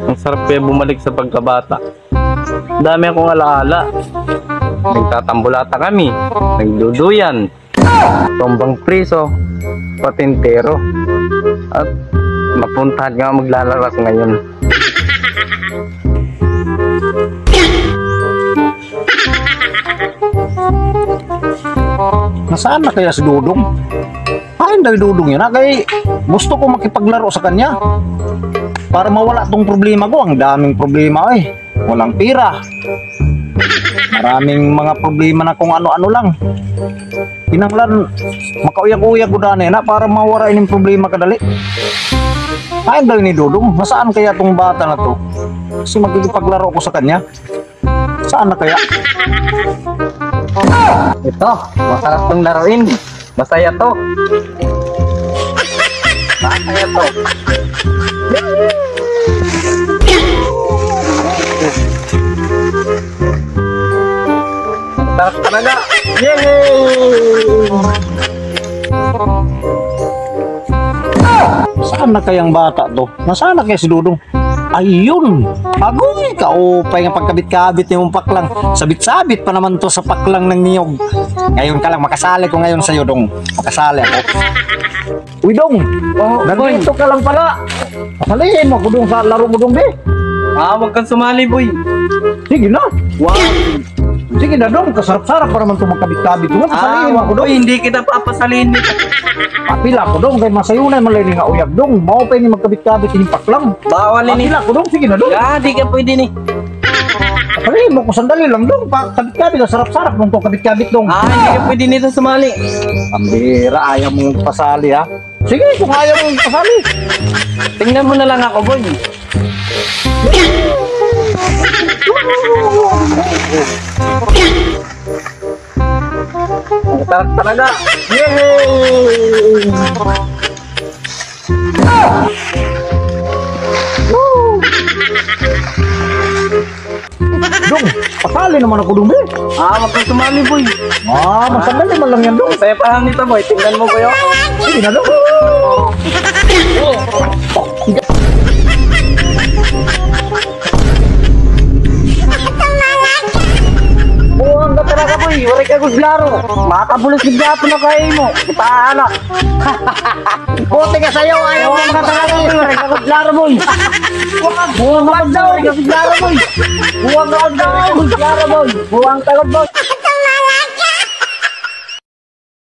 Ang sarap kaya bumalik sa pagkabata. Dami akong alaala. Nagtatambulata kami, nagduduyan, tombang priso, patintero, at mapuntahan nga maglalaras ngayon. Nasaan na kaya si Dudong? Ayun daw yung Dudong yun, kaya gusto ko makipaglaro sa kanya para mawala tong problema ko. Ang daming problema walang pira, maraming mga problema na kung ano-ano lang. Kinanglan makauyak-uyak ko dani na para mawala yung problema kadali. Ayun daw ni Dudong, nasaan kaya tong bata na to? Kasi magkikipaglaro ko sa kanya. Saan na kaya? Ito, masarap tong laruin. Masaya to. Masaya to. Masarap talaga. Yay! Saan na kayang bata to? Nasaan na kaya si Dudong? Ayun! Agoy! Kaupay nga pagkabit-kabit yung paklang. Sabit-sabit pa naman to sa paklang ng niyog. Ngayon ka lang, makasali ko ngayon sa'yo, Dong. Makasali ako. Uy, Dong! Nandito ka lang pala. Kasalihin mo ko, Dong, sa laro mo, Dong, be. Huwag kang sumali, boy. Sige na. Wow! Sige na, Dong. Kasarap-sarap pa naman to magkabit-kabit. Kasalihin mo ko, Dong. Hindi kita papasalihin dito. Papila ko, Dong. Kaya masayunay malay nga uyag, Dong. Mau pa yung magkabit-kabit yung paklang. Bawal ini. Papila ko, Dong. Sige na, Dong. Di ka pwede ni. Kasalihin mo ko, sandali lang, Dong. Kabit-kabit, sarap-sarap nung to kabit-kabit, Dong. Hindi ka pwede nito sumali. Pambira, ayaw mong pasali, ha? Sige, kung ayaw mong pasali. Tingnan mo na lang ako, boy. Ang sarap talaga. Yay! Dong, pasali naman ako, Dong, be. Huwag kang sumali, boy. Masandali man lang yan, Dong. Saya pa nito, boy. Tingnan mo, boy. Sige na, Dong. Buwang ka talaga, boy. Wala ka guslaro. Makabulos bigla po na kayo mo. Paano? Buti ka sa'yo. Ayaw mo makatalaga. Wala ka guslaro, boy. Buwang ka daw. Wala ka guslaro, boy. Buwang ka daw. Guslaro, boy. Buwang ka, boy.